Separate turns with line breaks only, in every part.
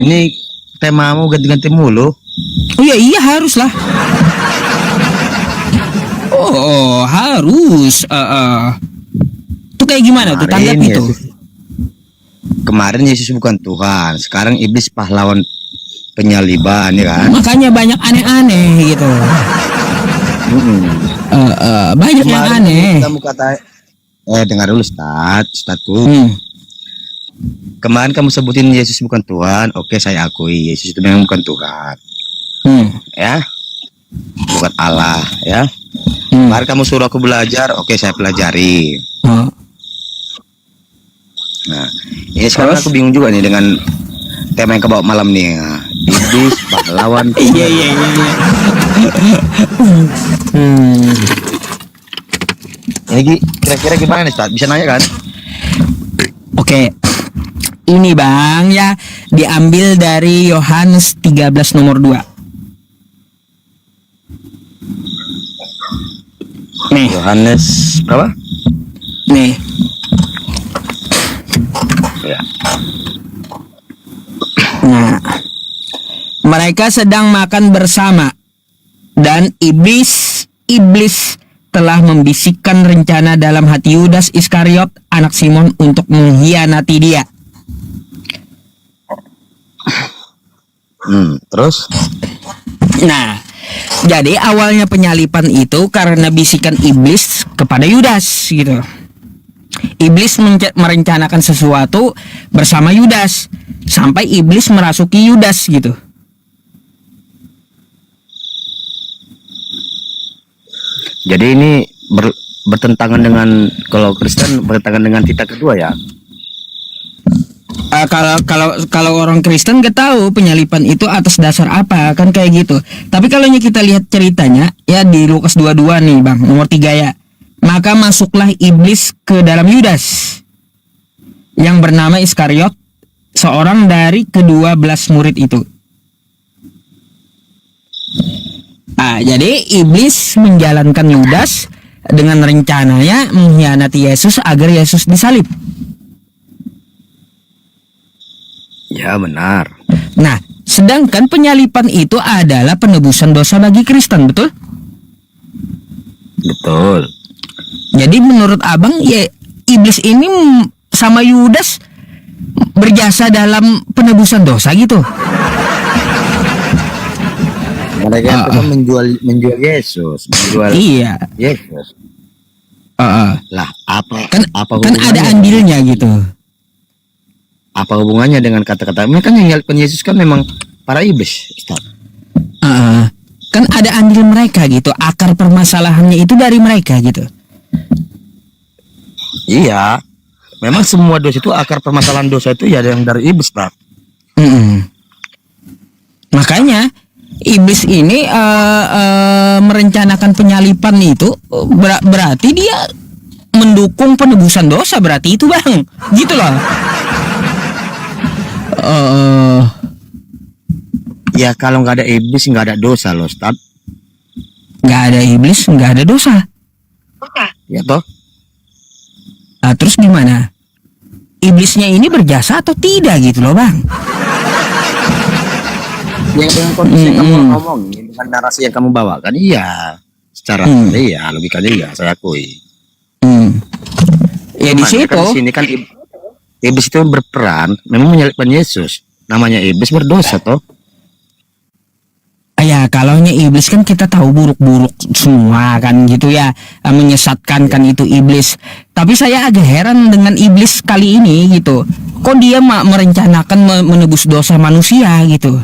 Ini temamu ganti-ganti mulu.
Oh iya, iya harus lah. Oh, harus. Itu kayak gimana tuh tanggap
Kemarin
itu?
Kemarin Yesus bukan Tuhan, sekarang iblis pahlawan penyaliban, ya kan?
Makanya banyak aneh-aneh gitu. Banyak yang
Kemarin
aneh.
kamu kata, dengar dulu Ustadku. Kemarin kamu sebutin Yesus bukan Tuhan, oke saya akui Yesus itu memang bukan Tuhan, ya, bukan Allah, ya. Kemarin kamu suruh aku belajar, oke saya pelajari. Nah, ini sekarang
Terus?
aku bingung juga nih dengan tema yang kebawa malam nih. Nah, iblis pahlawan.
Iya.
Ini kira-kira gimana nih, Ustaz? Bisa nanya kan?
Oke. Ini Bang ya, diambil dari Yohanes 13 nomor 2. Nih,
Yohanes berapa?
nih.
Ya.
Nah, mereka sedang makan bersama dan iblis telah membisikkan rencana dalam hati Yudas Iskariot anak Simon untuk mengkhianati dia.
Terus?
Nah, jadi awalnya penyalipan itu karena bisikan iblis kepada Yudas gitu. Iblis merencanakan sesuatu bersama Yudas sampai iblis merasuki Yudas gitu.
Jadi ini bertentangan dengan, kalau Kristen bertentangan dengan titah kedua ya.
Kalau orang Kristen gak tahu penyalipan itu atas dasar apa, kan kayak gitu. Tapi kalau kita lihat ceritanya ya di Lukas 22 nih Bang, nomor 3 ya. Maka masuklah iblis ke dalam Yudas yang bernama Iskariot, seorang dari ke-12 murid itu. Jadi iblis menjalankan Yudas dengan rencananya mengkhianati Yesus agar Yesus disalib.
Ya benar.
Nah, sedangkan penyalipan itu adalah penebusan dosa bagi Kristen, betul?
Betul.
Jadi menurut Abang ya iblis ini sama Yudas berjasa dalam penebusan dosa gitu.
Mereka itu kan menjual Yesus,
Iya.
Yesus. Lah, apa
Kan ada andilnya gitu.
Apa hubungannya dengan kata-kata mereka yang nyalipkan Yesus? Kan memang para iblis, Ustaz.
Kan ada andil mereka gitu. Akar permasalahannya itu dari mereka gitu.
Iya, memang semua dosa itu, akar permasalahan dosa itu ya yang dari iblis, Pak.
Makanya iblis ini merencanakan penyalipan itu berarti dia mendukung penebusan dosa, berarti itu Bang, gitu loh.
Ya kalau nggak ada iblis nggak ada dosa loh, Ustaz.
Nggak ada iblis nggak ada dosa.
Ya toh?
Terus gimana? Iblisnya ini berjasa atau tidak gitu loh Bang?
Yang dengan kondisi yang kamu ngomongin, dengan narasi yang kamu bawakan, iya, secara iya logikanya iya saya akui.
Ya di situ.
Kan di sini kan iblis itu berperan, memang menyalibkan Yesus. Namanya iblis berdosa toh.
Ya kalaunya iblis kan kita tahu buruk-buruk semua kan gitu ya, menyesatkan kan itu iblis. Tapi saya agak heran dengan iblis kali ini gitu. Kok dia merencanakan menebus dosa manusia gitu.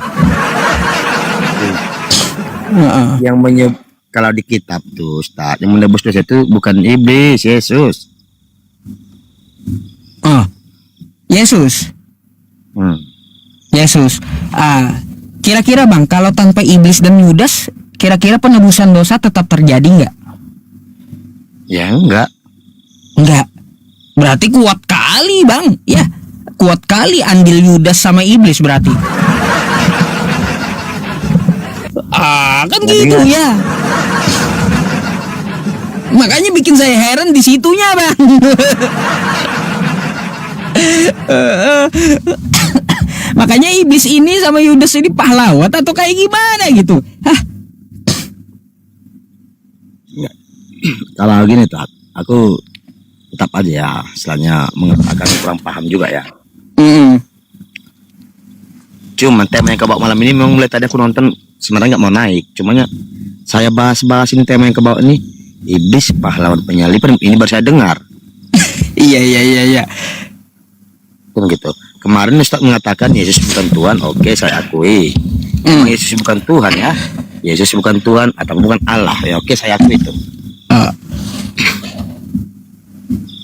Yang kalau di kitab tuh Ustaz, yang menebus dosa itu bukan iblis, Yesus.
Yesus. Yesus. Kira-kira Bang, kalau tanpa iblis dan Yudas, kira-kira penebusan dosa tetap terjadi nggak?
Ya enggak.
Enggak. Berarti kuat kali Bang, ya. Kuat kali andil Yudas sama iblis berarti. Kan gitu ya. Makanya bikin saya heran di situnya Bang. Makanya iblis ini sama Yudas ini pahlawan atau kayak gimana gitu? Hah?
Kalau gini Tat, aku tetap aja ya, istilahnya mengatakan kurang paham juga ya. Cuma tema yang kau bawa malam ini memang mulai tadi aku nonton sebenarnya nggak mau naik. Cumanya saya bahas-bahas ini tema yang kau bawa ini, iblis pahlawan penyalip, ini baru saya dengar.
Iya.
Gitu. Kemarin Ustaz mengatakan Yesus bukan Tuhan, oke saya akui. Memang Yesus bukan Tuhan ya. Yesus bukan Tuhan atau bukan Allah ya, oke saya akui itu.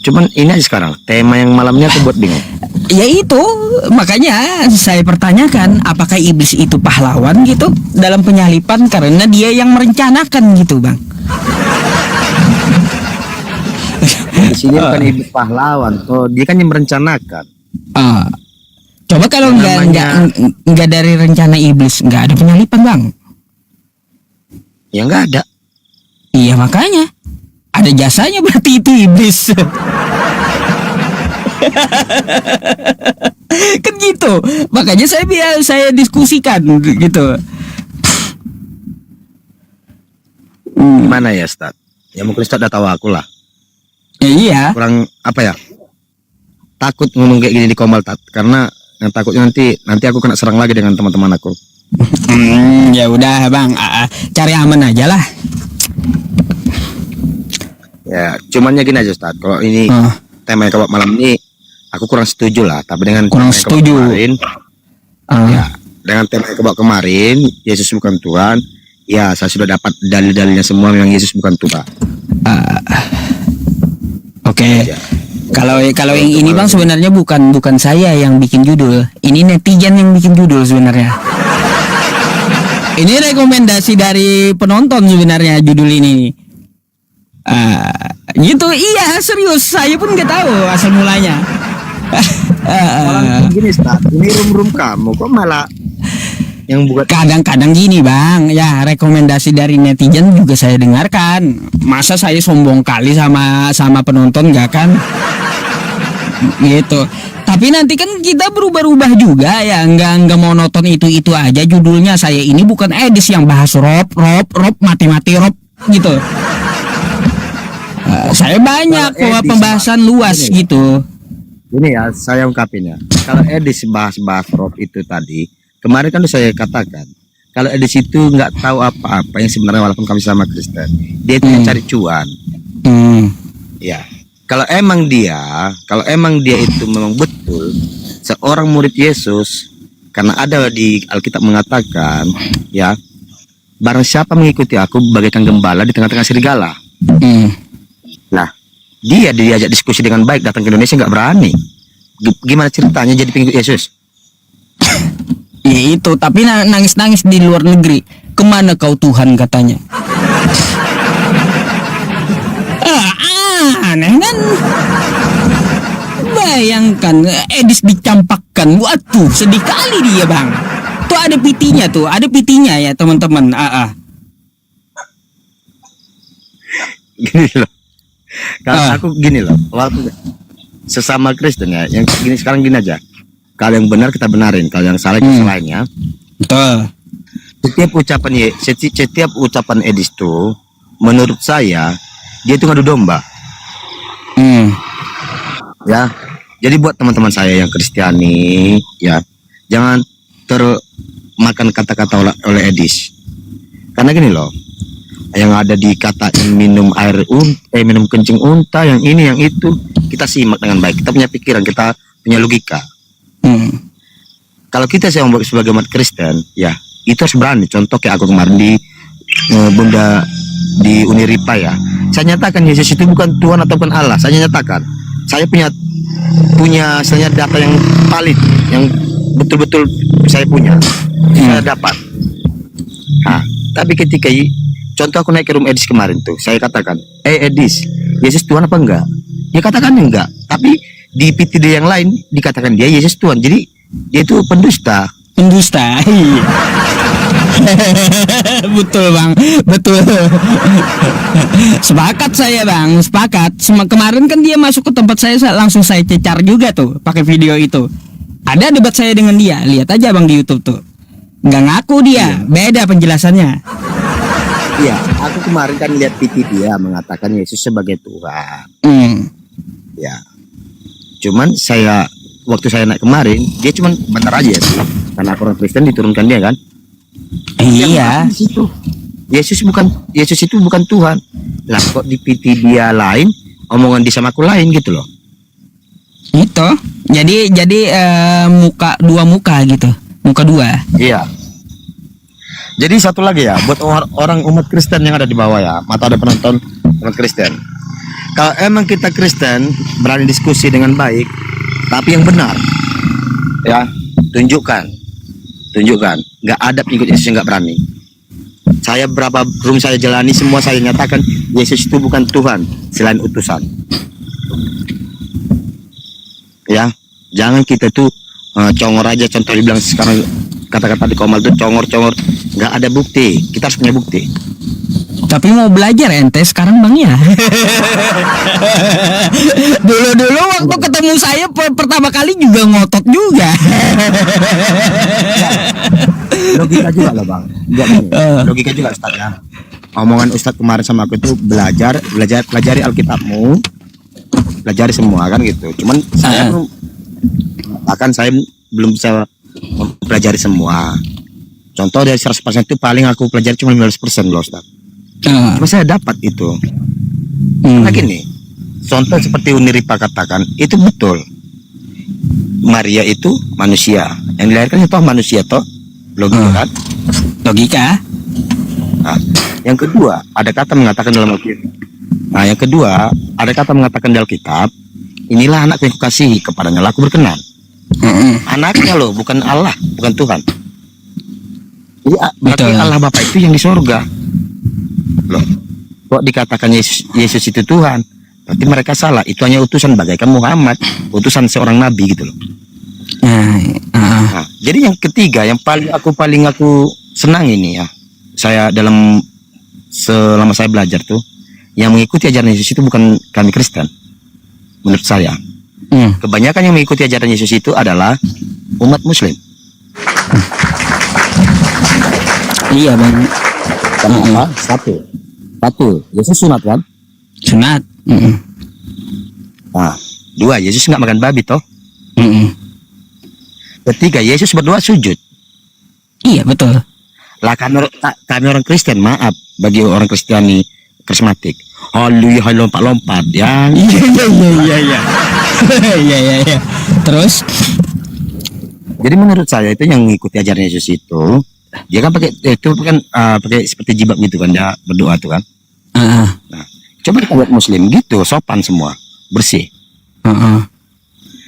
Cuman ini aja sekarang tema yang malamnya tuh buat bingung.
Ya itu, makanya saya pertanyakan apakah iblis itu pahlawan gitu dalam penyalipan karena dia yang merencanakan gitu, Bang.
Di sini bukan iblis pahlawan, oh dia kan yang merencanakan.
Coba kalau nggak dari rencana iblis nggak ada penyalipan, Bang.
Ya nggak ada.
Iya makanya ada jasanya berarti itu iblis. Kan gitu. Makanya saya diskusikan gitu.
Gimana ya Ustaz? Ya mungkin Ustaz udah tahu aku lah.
Ya, iya.
Kurang apa ya? Takut ngomong kayak gini di Komal Tat, karena yang takutnya nanti aku kena serang lagi dengan teman-teman aku.
Ya udah Bang, cari aman aja lah.
Ya, cumannya gini aja Ustaz. Kalau ini tema yang kebab malam ini aku kurang setuju lah, tapi dengan
kurang setuju
kemarin, ya, dengan tema yang kebab kemarin, Yesus bukan Tuhan. Ya, saya sudah dapat dalil-dalilnya semua memang Yesus bukan Tuhan.
Oke. Kalau yang ini Bang sebenarnya bukan saya yang bikin judul. Ini netizen yang bikin judul sebenarnya. Ini rekomendasi dari penonton sebenarnya judul ini. Gitu, iya serius, saya pun nggak tahu asal mulanya.
Gini Ustaz, ini room kamu kok malah yang buat.
Kadang-kadang gini Bang, ya rekomendasi dari netizen juga saya dengarkan. Masa saya sombong kali sama penonton nggak kan? Gitu. Tapi nanti kan kita berubah-ubah juga ya, nggak monoton itu aja judulnya. Saya ini bukan edis yang bahas rob mati Rob gitu. Saya banyak pembahasan luas
ini,
gitu.
Ini ya saya ungkapin ya. Kalau edis bahas rob itu tadi, kemarin kan saya katakan kalau edis itu nggak tahu apa-apa yang sebenarnya walaupun kami sama Kristen, dia itu mencari cuan. Ya. Kalau emang dia itu memang betul seorang murid Yesus, karena ada di Alkitab mengatakan ya, barang siapa mengikuti aku bagaikan gembala di tengah-tengah serigala. Nah, dia diajak diskusi dengan baik, datang ke Indonesia nggak berani. Gimana ceritanya jadi pengikut Yesus?
Ya itu, tapi nangis-nangis di luar negeri. Kemana kau Tuhan katanya? Aneh kan? Bayangkan edis dicampakkan. Waduh, sedih kali dia Bang. Tuh ada pitinya ya teman-teman.
Gini loh. Kalau aku gini loh, waktu sesama Kristen ya, yang gini sekarang gini aja. Kalau yang benar kita benarin, kalau yang salah kita salahnya.
Betul.
Setiap ucapan edis tuh, menurut saya dia itu ngadu domba. Ya, jadi buat teman-teman saya yang Kristiani, ya jangan termakan kata-kata oleh edis. Karena gini loh, yang ada dikatain minum minum kencing unta, yang ini yang itu, kita simak dengan baik. Kita punya pikiran, kita punya logika. Kalau kita sebagai umat Kristen, ya itu harus berani. Contoh kayak aku kemarin di Bunda di Uniripa ya, saya nyatakan Yesus itu bukan Tuhan atau bukan Allah. Saya nyatakan, saya punya misalnya data yang valid, yang betul-betul saya punya, saya dapat. Nah, tapi ketika contoh aku naik ke room Edis kemarin tuh, saya katakan, Edis, Yesus Tuhan apa enggak? Dia katakan enggak, tapi di PTD yang lain dikatakan dia Yesus Tuhan. Jadi dia itu pendusta.
Betul Bang, betul. Sepakat saya Bang, sepakat. Kemarin kan dia masuk ke tempat saya langsung saya cecar juga tuh pakai video itu. Ada debat saya dengan dia, lihat aja Bang di YouTube tuh. Nggak ngaku dia, beda penjelasannya.
Iya, aku kemarin kan lihat PT dia mengatakan Yesus sebagai Tuhan. Ya, cuman waktu saya naik kemarin, dia cuman bentar aja sih, karena orang Kristen diturunkan dia kan.
Iya.
Yesus itu bukan Tuhan. Lah kok di PT dia lain, omongan dia sama aku lain gitu loh.
Itu. Jadi muka dua muka gitu. Muka dua.
Iya. Jadi satu lagi ya, buat orang umat Kristen yang ada di bawah ya, atau ada penonton umat Kristen. Kalau emang kita Kristen berani diskusi dengan baik, tapi yang benar, ya tunjukkan. Nggak ada pengikut Yesus yang nggak berani. Saya berapa room saya jalani semua saya nyatakan Yesus itu bukan Tuhan selain utusan. Ya, jangan kita tuh congor aja. Contoh dibilang sekarang kata-kata di Komal tuh congor, nggak ada bukti. Kita harus punya bukti.
Tapi mau belajar ente sekarang Bang ya. Dulu waktu ketemu saya pertama kali juga ngotot juga.
Logika juga lah Bang. Logika juga Ustaz ya. Omongan Ustaz kemarin sama aku itu pelajari Alkitabmu, pelajari semua kan gitu. Cuman saya belum bisa mempelajari semua. Contoh dari 100% itu paling aku pelajari cuma 15% loh Ustaz. Cuma saya dapat itu. Lagi nih, contoh seperti Uniripa katakan, itu betul. Maria itu manusia, yang dilahirkan itu manusia toh, logika kan?
Logika.
Nah, yang kedua, ada kata mengatakan dalam Alkitab. Nah, yang kedua, ada kata mengatakan dalam Alkitab, inilah anak yang kukasihi, kepadanya aku berkenan. Anaknya loh, bukan Allah, bukan Tuhan. Jadi berarti Allah Bapa itu yang di sorga. Loh, kok dikatakan Yesus itu Tuhan? Berarti mereka salah. Itu hanya utusan bagaikan Muhammad, utusan seorang nabi gitu loh. Nah, jadi yang ketiga, yang paling aku senang ini ya, saya selama saya belajar tuh, yang mengikuti ajaran Yesus itu bukan kami Kristen, menurut saya. Kebanyakan yang mengikuti ajaran Yesus itu adalah umat Muslim.
Iya Bang.
Kenapa? Satu, Yesus sunat kan?
Sunat.
Nah, dua, Yesus nggak makan babi toh? Ketiga, Yesus berdoa sujud.
Iya betul.
Lah kami orang Kristen, maaf bagi orang Kristiani karismatik. Haleluya, lompat-lompat ya.
Iya. Iya. Terus?
Jadi menurut saya itu yang mengikuti ajaran Yesus itu, dia kan pakai seperti jilbab gitu kan, dia berdoa tuh kan. Nah, coba kita lihat Muslim gitu, sopan semua, bersih.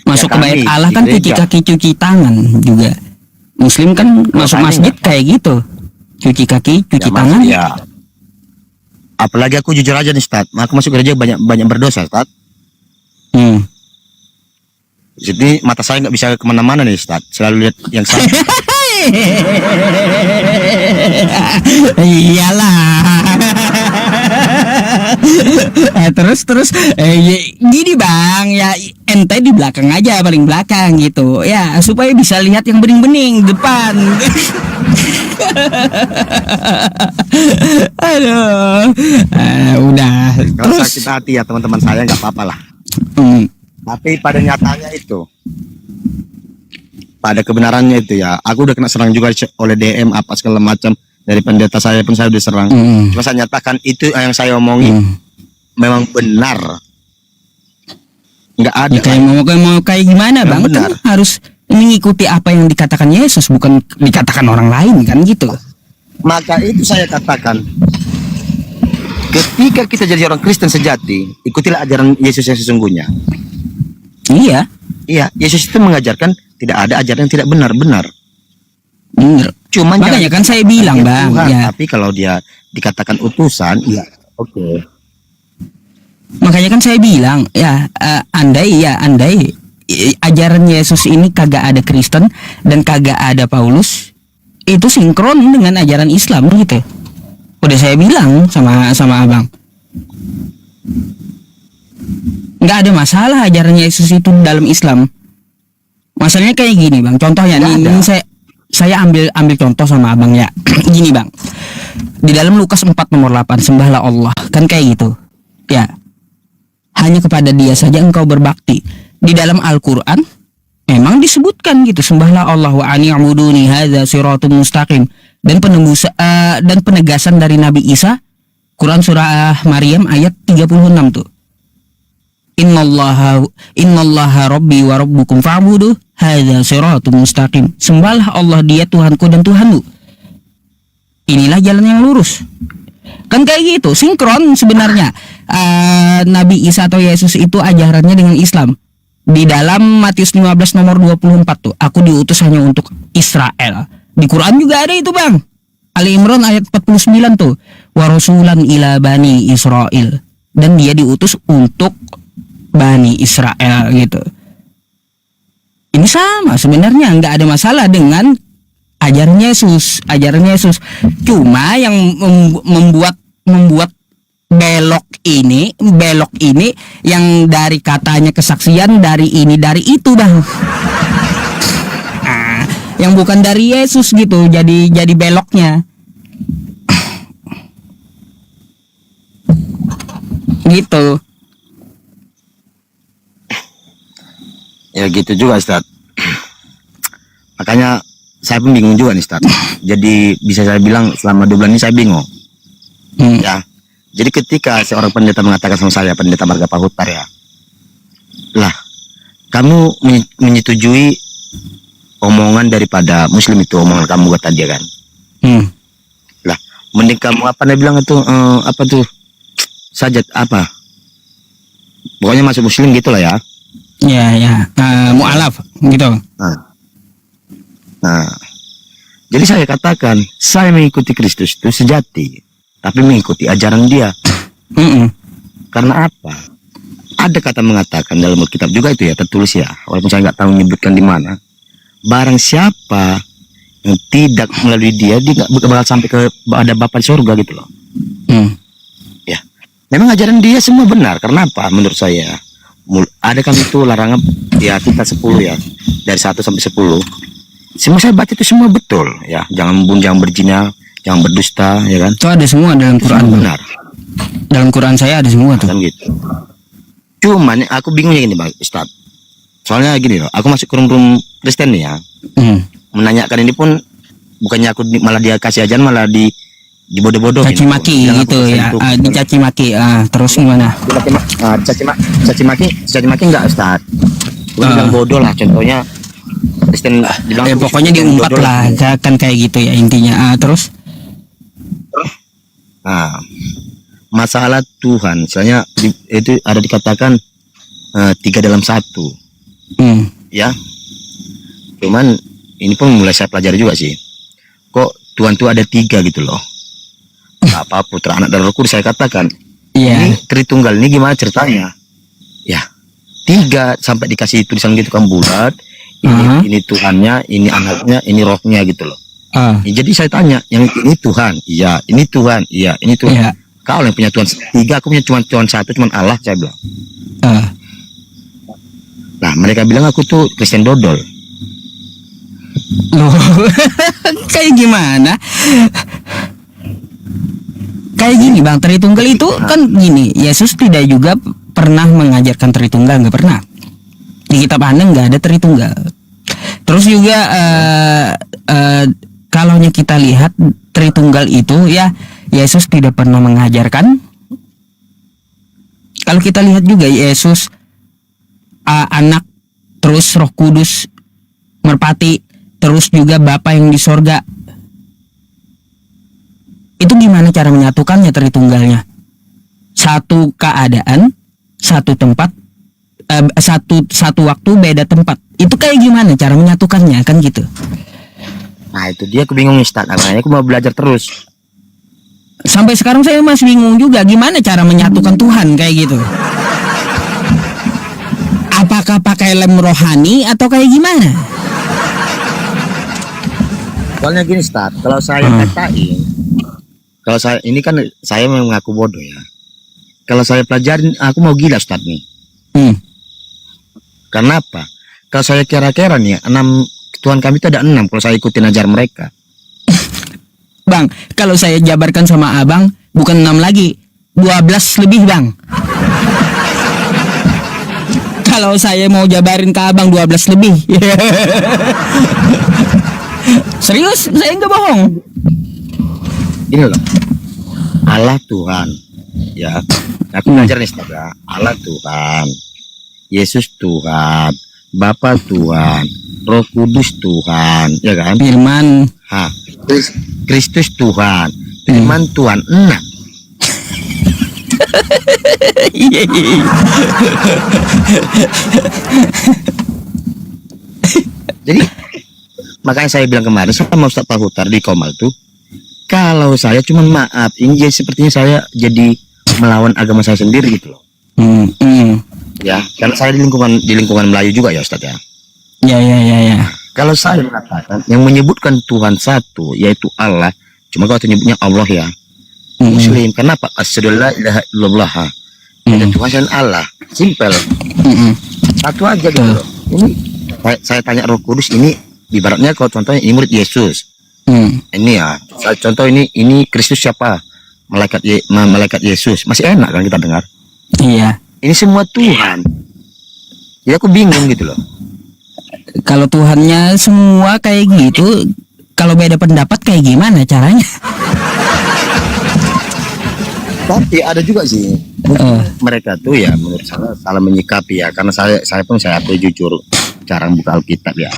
Masuk
Ya,
ke bait
kami
Allah kan
di
cuci
gereja.
kaki cuci tangan juga. Muslim kan masuk
kami
masjid kayak gitu, cuci kaki cuci tangan.
Ya. Apalagi aku jujur aja nih Ustaz, aku masuk gereja banyak berdosa Ustaz. Jadi mata saya nggak bisa kemana-mana nih Ustaz, selalu lihat yang salah.
Iyalah. Terus gini Bang ya, ente di belakang aja, paling belakang gitu ya, supaya bisa lihat yang bening-bening depan. Aduh, udah.
Kalau
Terus
sakit hati ya teman-teman saya nggak apa-apa lah. Tapi pada nyatanya itu, pada kebenarannya itu ya, aku udah kena serang juga oleh DM apa segala macam dari pendeta saya pun saya udah serang. Cuma saya nyatakan itu yang saya omongin memang benar. Nggak ada.
ya, kayak mau kayak gimana
Yang
Bang?
benar.
Kan harus mengikuti apa yang dikatakan Yesus, bukan dikatakan orang lain kan gitu.
Maka itu saya katakan, ketika kita jadi orang Kristen sejati, ikutilah ajaran Yesus yang sesungguhnya.
Iya,
Iya, Yesus itu mengajarkan tidak ada ajaran yang tidak benar.
bener.
Cuman
Makanya
jangan
kan saya bilang
dia
Bang,
Tuhan,
ya.
tapi kalau dia dikatakan utusan, ya oke.
Makanya kan saya bilang ya, andai ajaran Yesus ini kagak ada Kristen dan kagak ada Paulus, itu sinkron dengan ajaran Islam gitu. Udah saya bilang sama Abang. Nggak ada masalah ajaran Yesus itu dalam Islam. Masalahnya kayak gini bang, contohnya
Nggak
nih,
ada.
ini saya ambil contoh sama abang ya. Gini bang, di dalam Lukas 4 nomor 8, sembahlah Allah, kan kayak gitu ya, hanya kepada dia saja engkau berbakti. Di dalam Al-Quran memang disebutkan gitu, sembahlah Allah wa ani'buduni hadza siratum mustaqim. Dan dan penegasan dari Nabi Isa, Quran surah Maryam ayat 36 tuh, Innallaha rabbi wa rabbukum fa'budu hadza siratum mustaqim. Sembahlah Allah, dia Tuhanku dan Tuhanmu. Inilah jalan yang lurus. Kan kayak gitu, sinkron sebenarnya. Nabi Isa atau Yesus itu ajarannya dengan Islam. Di dalam Matius 15 nomor 24 tuh, aku diutus hanya untuk Israel. Di Quran juga ada itu bang, Ali Imran ayat 49 tuh, wa rasulan ila bani Israel, dan dia diutus untuk Bani Israel gitu. Ini sama sebenarnya, nggak ada masalah dengan ajaran Yesus. Cuma yang membuat belok ini yang dari katanya kesaksian dari ini dari itu bang. Yang bukan dari Yesus gitu, jadi beloknya. Gitu.
Ya gitu juga Ustaz. Makanya saya pun bingung juga nih Ustaz. Jadi bisa saya bilang selama 2 bulan ini saya bingung. Ya. Jadi ketika seorang pendeta mengatakan sama saya, pendeta Marga Pahutar ya, lah kamu menyetujui omongan daripada Muslim itu, omongan kamu kata dia kan. Lah mending kamu apa dia bilang itu apa tuh sajat apa? Pokoknya masuk Muslim gitulah ya.
Ya, mu'alaf gitu.
Nah, jadi saya katakan saya mengikuti Kristus itu sejati, tapi mengikuti ajaran dia. Karena apa? Ada kata mengatakan dalam Alkitab juga itu ya, tertulis ya, walaupun saya nggak tahu menyebutkan di mana. Barang siapa yang tidak melalui dia nggak bakal sampai ke ada Bapa di surga gitu loh. Ya, memang ajaran dia semua benar. Karena apa? Menurut saya ada kan itu larangan ya, kita 10 ya, dari 1 sampai 10. Semua saya baca itu semua betul ya. Jangan membunuh, jangan berzina, jangan berdusta, ya kan?
Itu ada semua dalam
Itu
Quran.
semua benar.
Dalam Quran saya ada semua tuh.
Kan gitu. Cuman aku bingungnya gini Bang Ustaz. Soalnya gini loh, aku masuk ke room Kristen nih ya. Menanyakan ini pun bukannya aku malah dia kasih ajaran, malah dibodoh-bodohin.
Caci maki gitu ya, dicaci maki. Terus gimana?
Caci maki enggak Ustaz. Bukan bilang bodoh lah, contohnya Kristen bilang
pokoknya diumpat lah, kan kayak gitu ya intinya. Terus
masalah Tuhan, misalnya itu ada dikatakan 3 dalam 1. Ya. Cuman ini pun mulai saya pelajari juga sih. Kok Tuhan tuh ada 3 gitu loh. Bapa, Putra, Anak dan Roh Kudus, saya katakan. Ini Tritunggal ini gimana ceritanya? Ya, 3 sampai dikasih tulisan gitu kan bulat. Ini Tuhannya, ini anaknya, ini rohnya gitu loh. Jadi saya tanya, yang ini Tuhan, iya, ini Tuhan, iya, ini Tuhan.
Iya.
Kau yang punya Tuhan 3, aku punya Tuhan 1, cuman Allah, saya bilang. Nah, mereka bilang aku tuh Kristen dodol.
Loh, kayak gimana? Kayak gini bang, Tritunggal itu kan gini, Yesus tidak juga pernah mengajarkan Tritunggal, nggak pernah. Di kitab Anda nggak ada Tritunggal. Terus juga kalau kita lihat Tritunggal itu ya, Yesus tidak pernah mengajarkan. Kalau kita lihat juga Yesus Anak, terus Roh Kudus, merpati, terus juga Bapa yang di sorga. Itu gimana cara menyatukannya Tritunggalnya? Satu keadaan, satu tempat, satu waktu beda tempat. Itu kayak gimana cara menyatukannya, kan gitu.
Nah itu dia, aku bingung Ustaz. Makanya aku mau belajar terus.
Sampai sekarang saya masih bingung juga gimana cara menyatukan Tuhan kayak gitu. Apakah pakai lem rohani atau kayak gimana?
Soalnya gini Ustaz, kalau saya katain, kalau saya ini kan saya mengaku bodoh ya. Kalau saya pelajarin, aku mau gila Ustaz nih. Karena apa? Kalau saya kira-kira nih, 6 Tuhan kami itu ada 6 kalau saya ikutin ajar mereka.
Bang, kalau saya jabarkan sama abang, bukan 6 lagi, 12 lebih bang. Kalau saya mau jabarin ke abang 12 lebih. Serius, saya nggak bohong.
Ini loh, Allah Tuhan, ya. Aku belajar nih, saudara. Allah Tuhan, Yesus Tuhan, Bapa Tuhan, Roh Kudus Tuhan, ya kan?
Firman.
Ha, Kristus Tuhan, Firman Tuhan, 6. Jadi makanya saya bilang kemarin sama Ustaz Tahutar di Komal tuh, kalau saya cuman maaf, ini jadi sepertinya saya jadi melawan agama saya sendiri gitu loh. Ya, karena saya di lingkungan Melayu juga ya Ustaz ya.
Ya.
Kalau saya mengatakan yang menyebutkan Tuhan satu yaitu Allah, cuma kalau menyebutnya Allah ya. Muslim, kenapa? Asyhadu alla ilaha illallah. Ada Tuhan dan Allah, simpel. Satu aja gitu loh. Ini saya tanya Roh Kudus ini, ibaratnya kalau contohnya ini murid Yesus. Ini ya, saya contoh ini Kristus siapa? Malaikat Yesus. Masih enak kan kita dengar?
Iya.
Ini semua Tuhan. Ya aku bingung gitu loh.
Kalau Tuhannya semua kayak gitu, kalau beda pendapat kayak gimana caranya?
Tapi ada juga sih mereka tuh ya menurut saya salah menyikapi ya, karena saya pun saya akui jujur jarang buka Alkitab ya.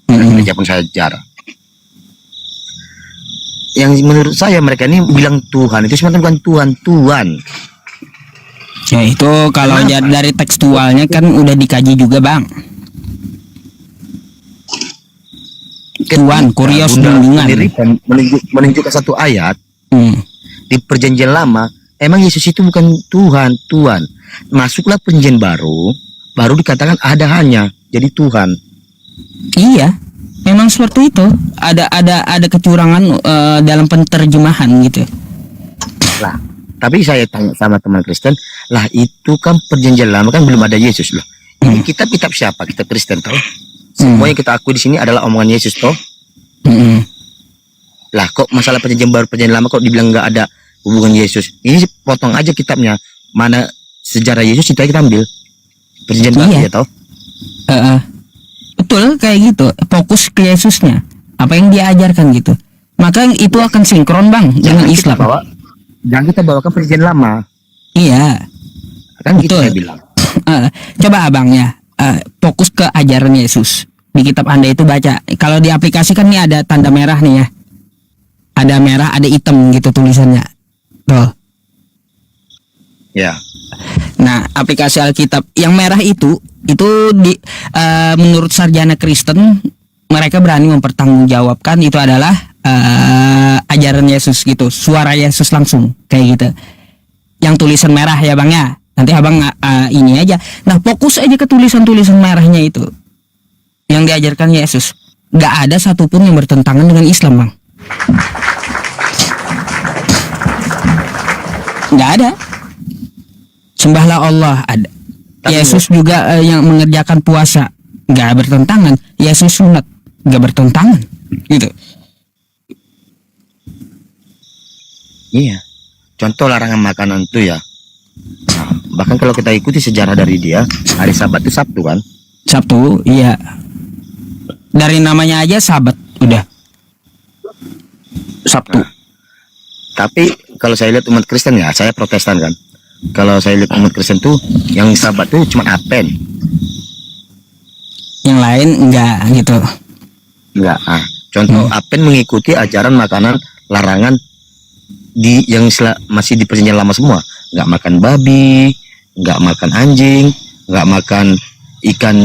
Gereja pun saya jarang. Yang menurut saya mereka ini bilang Tuhan itu sebenarnya bukan Tuhan.
Ya itu kalau dari tekstualnya kan udah dikaji juga bang. Tuhan, kurios bimbingan.
Menunjukkan satu ayat di Perjanjian Lama, emang Yesus itu bukan Tuhan. Masuklah Perjanjian baru dikatakan ada hanya jadi Tuhan.
Iya, memang seperti itu. Ada kecurangan dalam penerjemahan gitu.
Lah, tapi saya tanya sama teman Kristen, lah itu kan Perjanjian Lama kan belum ada Yesus loh. Ini kitab siapa? Kitab Kristen toh. Semua yang kita akui di sini adalah omongan Yesus toh. Lah kok masalah Perjanjian Baru Perjanjian Lama kok dibilang nggak ada hubungan Yesus? Ini potong aja kitabnya. Mana sejarah Yesus itu kita ambil. Perjanjian Baru ya toh.
Betul kayak gitu. Fokus ke Yesusnya. Apa yang dia ajarkan gitu. Maka itu akan sinkron bang dengan Islam.
Jangan kita bawakan Perjanjian Lama.
Iya.
Kan gitu
betul.
saya bilang.
Coba abangnya fokus ke ajaran Yesus. Di kitab Anda itu baca. Kalau di aplikasi kan nih ada tanda merah nih ya. Ada merah, ada hitam gitu tulisannya. Tuh.
Ya.
Nah, aplikasi Alkitab yang merah itu menurut sarjana Kristen mereka berani mempertanggungjawabkan itu adalah ajaran Yesus gitu, suara Yesus langsung kayak gitu. Yang tulisan merah ya bang ya. Nanti abang ini aja. Nah fokus aja ke tulisan-tulisan merahnya itu yang diajarkan Yesus. Gak ada satupun yang bertentangan dengan Islam bang. Gak ada. Sembahlah Allah ada. Yesus juga yang mengerjakan puasa gak bertentangan. Yesus sunat gak bertentangan gitu.
Iya. Contoh larangan makanan itu ya. Nah, bahkan kalau kita ikuti sejarah dari dia, hari Sabat itu Sabtu kan?
Sabtu, iya. Dari namanya aja Sabat, udah. Sabtu.
Nah, tapi kalau saya lihat umat Kristen ya, saya Protestan kan. Kalau saya lihat umat Kristen tuh, yang Sabat tuh cuma Advent.
Yang lain enggak gitu.
Enggak. Contoh Advent mengikuti ajaran makanan larangan yang masih di Perjanjian Lama semua. Nggak makan babi, nggak makan anjing, nggak makan ikan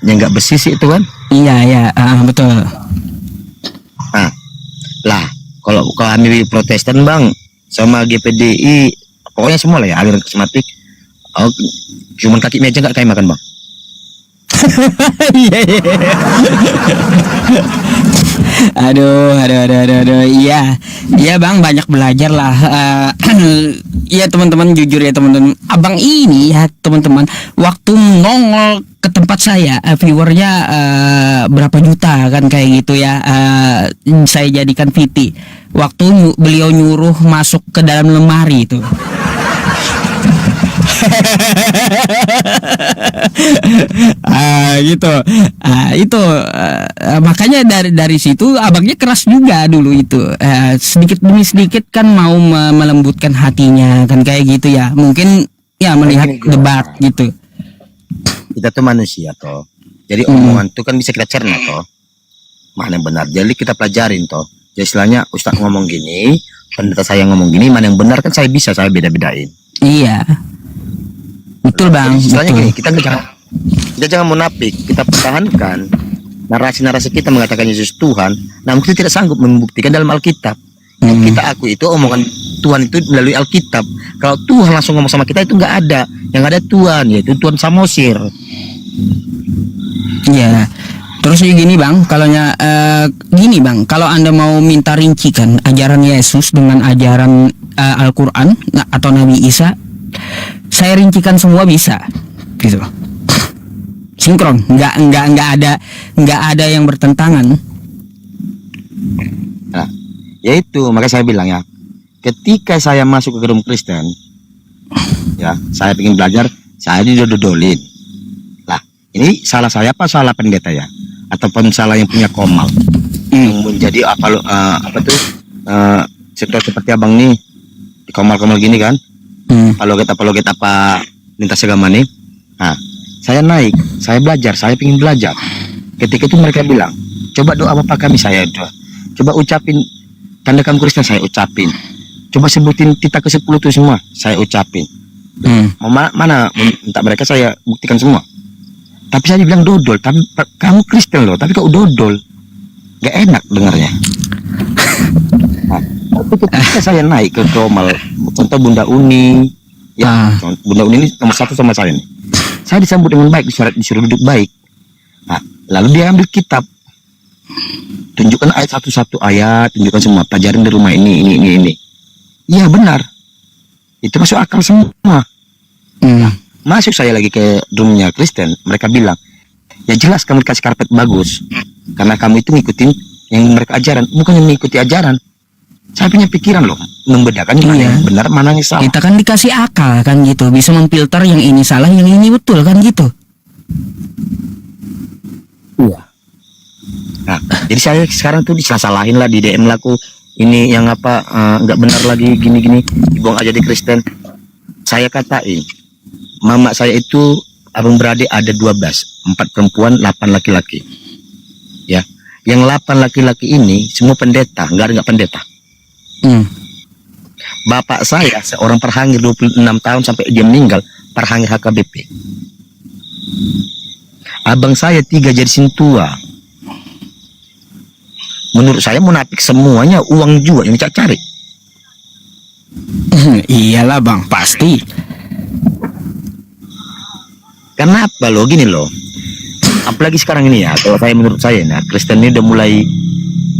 yang nggak bersisi itu kan?
Iya, betul.
Lah, kalau kami Protestan bang, sama GPDI, pokoknya semua lah ya, aliran karismatik, cuman kaki meja nggak kayak makan bang.
Iya. Aduh. Iya, iya bang, banyak belajar lah. Iya teman-teman, jujur ya teman-teman. Abang ini ya teman-teman, waktu nongol ke tempat saya, viewernya berapa juta kan kayak gitu ya. Saya jadikan VT. Waktu beliau nyuruh masuk ke dalam lemari itu. Gitu. Itu makanya dari situ abangnya keras juga dulu itu. Sedikit demi sedikit kan mau melembutkan hatinya kan kayak gitu ya. Mungkin ya melihat debat gitu.
Kita tuh manusia toh. Jadi omongan tuh kan bisa kita cerna toh. Mana yang benar. Jadi kita pelajarin toh. Jadi istilahnya Ustaz ngomong gini, pendeta saya ngomong gini, mana yang benar kan saya beda-bedain.
Iya. Betul bang.
Jadi istilahnya
Betul.
gini, kita jangan munafik, kita pertahankan narasi-narasi kita mengatakan Yesus Tuhan, namun kita tidak sanggup membuktikan dalam Alkitab. Yang kita akui itu omongan Tuhan itu melalui Alkitab. Kalau Tuhan langsung ngomong sama kita itu nggak ada, yang ada Tuhan, yaitu Tuhan Samosir.
Iya. Terus gini bang, gini bang, kalau anda mau minta rincikan ajaran Yesus dengan ajaran Al-Quran atau Nabi Isa, saya rincikan semua bisa, gitu. Sinkron, nggak ada yang bertentangan.
Nah, yaitu makanya saya bilang ya, ketika saya masuk ke gedung Kristen, ya saya ingin belajar, saya didodolin. Lah, ini salah saya apa salah pendeta ya? Ataupun salah yang punya komal yang menjadi sektor seperti abang nih di komal gini kan, apologet apa lintas agama nih. Nah, saya naik, saya belajar, saya ingin belajar. Ketika itu mereka bilang, coba doa Bapak kami, saya doa. Coba ucapin tanda kamu Kristen, saya ucapin. Coba sebutin tita ke-10 itu semua, saya ucapin. Mana minta mereka saya buktikan semua. Tapi saya dibilang dodol, tapi kamu Kristen loh, tapi kok dodol? Gak enak dengarnya. Nah, tapi ketika saya naik ke komal, contoh Bunda Uni, ya, Bunda Uni ini nomor 1 sama saya nih. Saya disambut dengan baik, disuruh duduk baik. Nah, lalu dia ambil kitab, tunjukkan ayat satu ayat, tunjukkan semua, pelajarin di rumah ini. Iya benar, itu masuk akal semua. Masuk saya lagi ke roomnya Kristen, mereka bilang, ya jelas kamu dikasih karpet bagus, karena kamu itu ngikutin yang mereka ajaran, bukan yang mengikuti ajaran. Saya punya pikiran loh, membedakan mana yang benar, mana yang salah.
Kita kan dikasih akal kan gitu, bisa memfilter yang ini salah, yang ini betul kan gitu.
Nah, jadi saya sekarang tuh disalahin lah, di DM laku ini yang apa nggak benar lagi gini, dibuang aja di Kristen. Saya katain, mama saya itu abang beradik ada 12, 4 perempuan, 8 laki-laki. Ya, yang 8 laki-laki ini semua pendeta, nggak pendeta. Bapak saya seorang perhangir 26 tahun sampai dia meninggal, perhangir HKBP. Abang saya 3 jadi sintua. Menurut saya munafik semuanya, uang juga yang cari.
Iyalah bang, pasti.
Kenapa lo gini loh? Apalagi sekarang ini ya, kalau saya menurut saya nah, Kristen ini udah mulai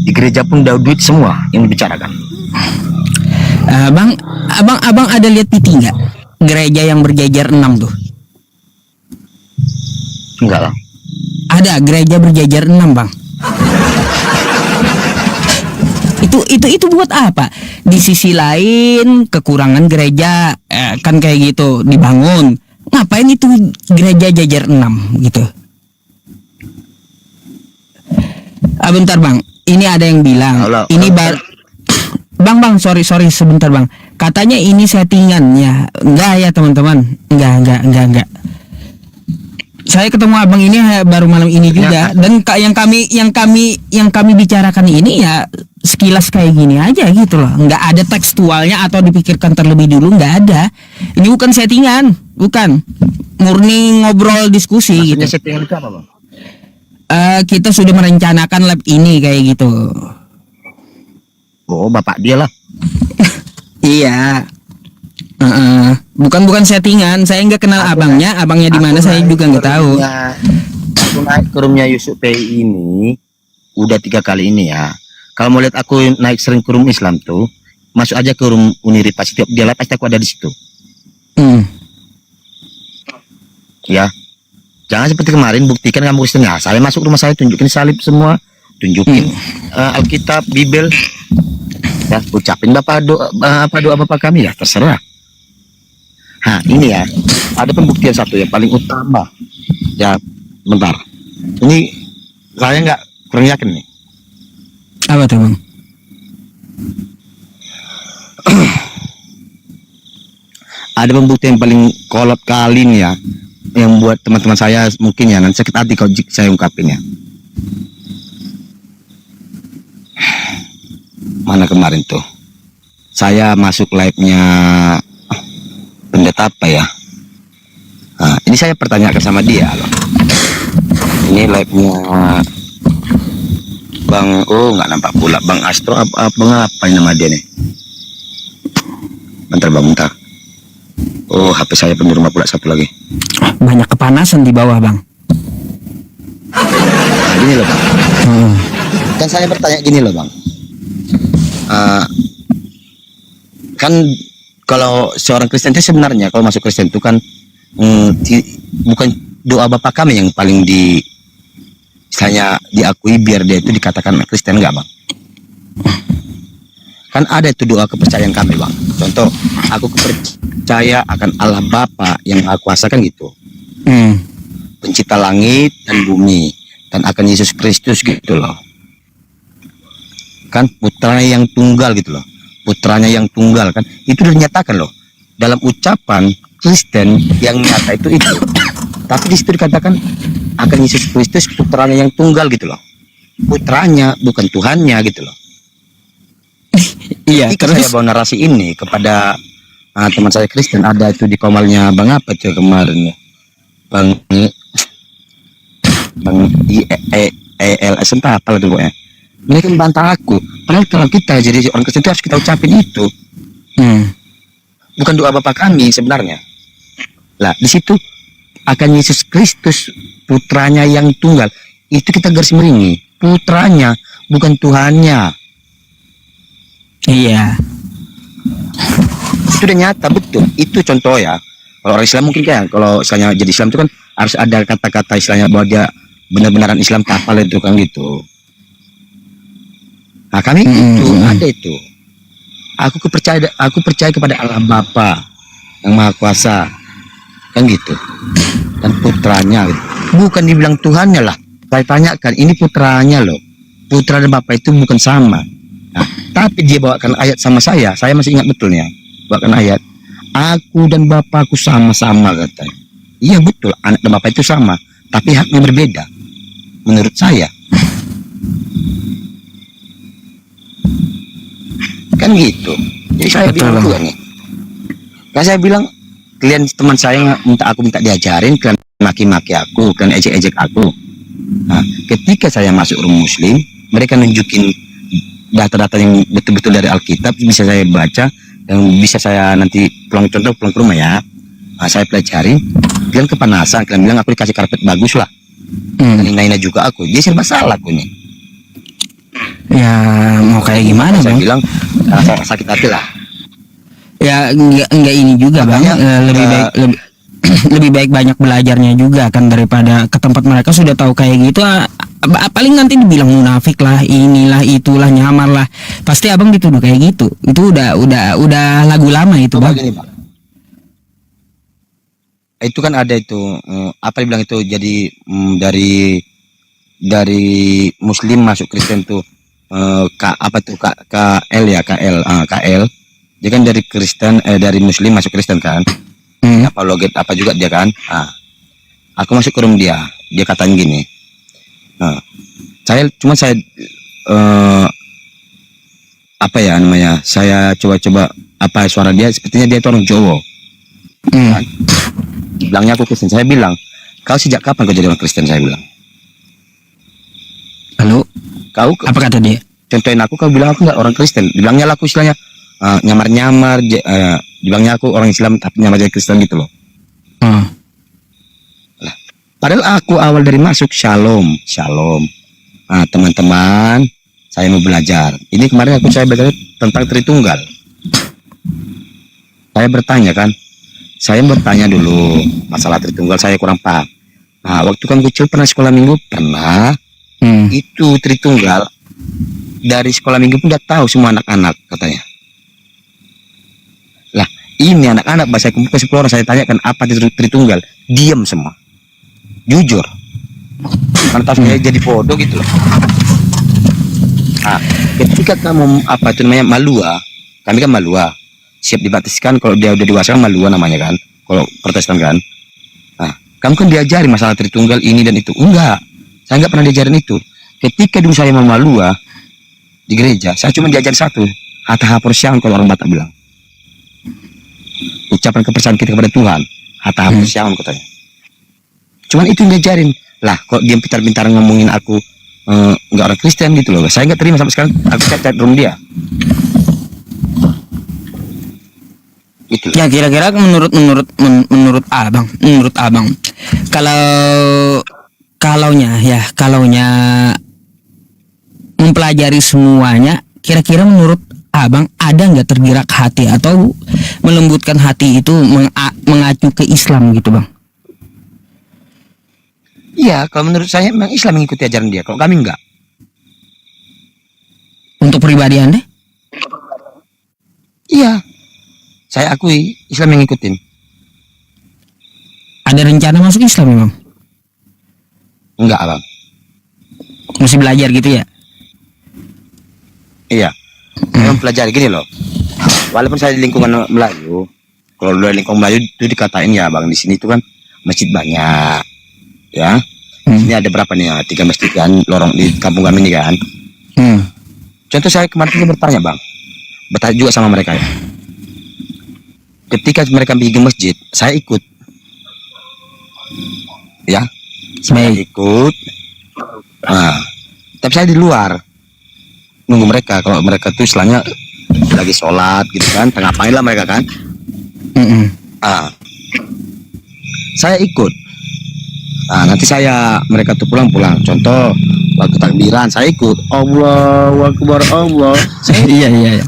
di gereja pun udah duit semua yang dibicarakan.
Abang ada lihat PT nggak? Gereja yang berjajar 6 tuh.
Enggak lah.
Ada gereja berjajar 6 bang. Itu buat apa? Di sisi lain kekurangan gereja kan kayak gitu dibangun. Ngapain itu gereja jajar 6 gitu? Bentar bang, ini ada yang bilang ini Bang, sorry sebentar bang. Katanya ini settingan ya. Enggak ya teman-teman. Enggak. Saya ketemu abang ini baru malam ini juga. Dan yang kami bicarakan ini ya sekilas kayak gini aja gitu loh. Enggak ada tekstualnya atau dipikirkan terlebih dulu, enggak ada. Ini bukan settingan, bukan. Murni ngobrol diskusi.
Maksudnya
gitu.
settingan itu apa bang?
Kita sudah merencanakan lab ini kayak gitu.
Oh, bapak dia lah.
Iya. Bukan settingan. Saya nggak kenal abangnya di mana saya juga nggak tahu.
Aku naik ke roomnya Yusuf PI ini, udah 3 kali ini ya. Kalau mau lihat aku naik sering ke room Islam tuh, masuk aja ke room Uniripa, setiap dia live pasti aku ada di situ.
Hmm.
Ya, jangan seperti kemarin buktikan kamu Kristen. Ya, saya masuk rumah saya tunjukin salib semua, tunjukin Alkitab, Bibel. Ya, ucapin Bapak doa, apa doa Bapak kami ya, terserah. Nah, ini ya, ada pembuktian satu yang paling utama. Ya, bentar. Ini saya nggak kurang yakin nih.
Apa tuh bang?
Ada pembuktian yang paling kolot kali nih ya, yang buat teman-teman saya mungkin ya nanti sakit hati kalau saya ungkapin ya. Mana kemarin tuh saya masuk live-nya pendeta apa ya. Nah, ini saya pertanyakan sama dia loh. Ini live-nya Bang, oh nggak nampak pula Bang Astro, apa nama dia nih. Bentar bang, bentar. Oh, HP saya penuh rumah pula satu lagi.
Banyak kepanasan di bawah bang.
Nah, gini loh bang. Kan saya bertanya gini loh bang. Kan kalau seorang Kristen itu sebenarnya kalau masuk Kristen itu kan bukan doa Bapa kami yang paling misalnya diakui biar dia itu dikatakan Kristen, enggak bang? Kan ada itu doa kepercayaan kami bang. Contoh, aku percaya akan Allah Bapa yang Maha Kuasa kan gitu. Pencipta langit dan bumi, dan akan Yesus Kristus gitu loh. Kan putranya yang tunggal gitu loh. Putranya yang tunggal kan itu dinyatakan loh dalam ucapan Kristen yang nyata itu. Tapi di situ dikatakan akan Yesus Kristus putranya yang tunggal gitu loh. Putranya bukan Tuhannya gitu loh.
Iya.
Ketika saya bawa narasi ini kepada teman saya Kristen, ada itu di komalnya Bang apa tuh kemarin ya, Bang ELS entah apa itu pokoknya. Mereka membantah aku. Padahal kalau kita jadi orang Kristen itu harus kita ucapin itu. Bukan doa Bapa kami sebenarnya. Lah di situ akan Yesus Kristus putranya yang tunggal. Itu kita garis miringi. Putranya bukan Tuhannya.
Iya.
Itu udah nyata betul. Itu contoh ya. Kalau orang Islam mungkin kan, kalau misalnya jadi Islam itu kan harus ada kata-kata istilahnya bahwa dia benar-benaran Islam kapal itu kan gitu. Nah kami itu ada itu. Aku percaya kepada Allah Bapa yang Maha Kuasa kan gitu, dan putranya gitu. Bukan dibilang Tuhannya lah. Saya tanyakan, ini putranya loh. Putra dan Bapa itu bukan sama. Nah, tapi dia bawakan ayat sama saya masih ingat betul ya. Bawakan ayat, aku dan Bapakku sama-sama katanya. Iya betul, anak dan Bapak itu sama, tapi haknya berbeda menurut saya. Kan gitu. Jadi saya bilang juga nih. Kan saya bilang, kalian teman saya minta diajarin, kalian maki-maki aku, kalian ejek-ejek aku. Nah, ketika saya masuk room Muslim, mereka nunjukin data-data yang betul-betul dari Alkitab, bisa saya baca, dan bisa saya nanti pulang ke rumah ya. Nah, saya pelajari, kalian kepanasan, kalian bilang aku dikasih karpet bagus lah. Dan ina juga aku, dia serba salah aku nih.
Ya mau kayak gimana
saya
bang?
bilang sakit hati lah.
Ya enggak ini juga
Makanya,
bang. Lebih baik banyak belajarnya juga kan daripada ke tempat mereka sudah tahu kayak gitu. Paling nanti dibilang munafik lah, inilah itulah, nyamar lah. Pasti abang dituduh kayak gitu. Itu udah lagu lama itu bang.
Gini, Pak. Itu kan ada itu apa dibilang itu jadi dari Muslim masuk Kristen tuh KL ya KL. Dia kan dari Kristen dari Muslim masuk Kristen kan. Apa loget apa juga dia kan. Aku masuk ke room dia katain gini. Saya apa ya namanya, saya coba apa suara dia, sepertinya dia itu orang Jawa. Kan? Bilangnya aku Kristen, saya bilang, kau sejak kapan kau jadi orang Kristen, saya bilang.
Lalu
Kau
apa kata dia?
contohin aku, kau bilang aku nggak orang Kristen. Dibilangnya lah aku istilahnya nyamar-nyamar, dibilangnya aku orang Islam tapi nyamar jadi Kristen gitu loh. Padahal aku awal dari masuk shalom. Ah, teman-teman, saya mau belajar. Ini kemarin saya belajar tentang Tritunggal. Saya bertanya dulu masalah Tritunggal, saya kurang paham. Nah, waktu kan kecil pernah sekolah minggu, pernah. Itu Tritunggal dari sekolah minggu pun udah tahu semua anak-anak katanya. Lah, ini anak-anak bahasa kumpul ke 10 orang, saya tanyakan apa itu Tritunggal, diam semua, jujur. Lantas saya jadi bodoh gitu loh. Nah, ketika kamu apa itu namanya Malua, kami kan Malua, siap dibaptiskan kalau dia udah dewasa kan Malua namanya kan, kalau Protestan kan. Nah, kamu kan diajari masalah Tritunggal ini dan itu. Enggak, saya nggak pernah diajarin itu. Ketika dulu saya mau Malua di gereja, saya cuma diajar satu, Hatta Haporsian kalau orang Batak bilang. Ucapan kepercayaan kita kepada Tuhan, Hatta Haporsian katanya. Cuman itu yang diajarin. Lah, kok dia pintar-pintar ngomongin aku nggak orang Kristen gitu loh. Saya nggak terima sampai sekarang. Aku chat room dia. Gitu.
Ya kira-kira menurut abang, kalaunya mempelajari semuanya, kira-kira menurut abang ada nggak tergerak hati atau melembutkan hati itu mengacu ke Islam gitu bang?
Iya, kalau menurut saya memang Islam mengikuti ajaran dia. Kalau kami enggak.
Untuk pribadi Anda?
Iya, saya akui Islam yang ngikutin.
Ada rencana masuk Islam memang?
Enggak, Bang.
Masih belajar gitu ya?
Iya. Saya mempelajari gini loh. Walaupun saya di lingkungan Melayu, kalau di lingkungan Melayu itu dikatain ya, Bang, di sini itu kan masjid banyak. Ya. Ini ada berapa nih? 3 masjid kan, lorong di kampung kami ini kan. Contoh saya kemarin juga bertanya, Bang. Bertanya juga sama mereka ya. Ketika mereka bikin masjid, saya ikut. Ya. Saya ikut. Nah, tapi saya di luar nunggu mereka. Kalau mereka tuh istilahnya lagi sholat gitu kan, ngapain lah mereka kan. Saya ikut. Nah, nanti mereka tuh pulang. Contoh waktu takbiran saya ikut. Allahu Akbar Allah.
Iya.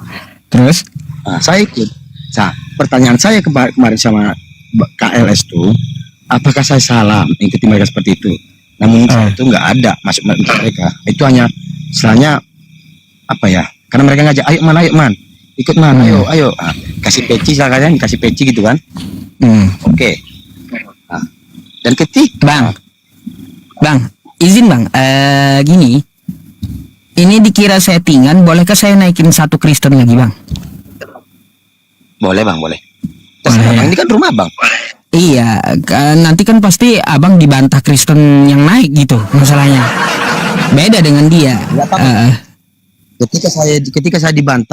Terus?
Nah, saya ikut. Nah, pertanyaan saya kemarin sama KLS tuh, apakah saya salah mengikuti mereka seperti itu? Namun itu nggak ada masuk mereka. Itu hanya istilahnya apa ya? Karena mereka ngajak, ayo man, ikut man, ayo. Nah, kasih peci, saya kasih peci gitu kan? Oke. Nah, dan ketika
Bang, izin bang, gini, ini dikira settingan, bolehkah saya naikin satu Kristen lagi bang?
Boleh bang, boleh. Terserah bang, ini kan rumah bang.
Iya, nanti kan pasti abang dibantah Kristen yang naik gitu masalahnya. Beda dengan dia.
Ketika saya dibantah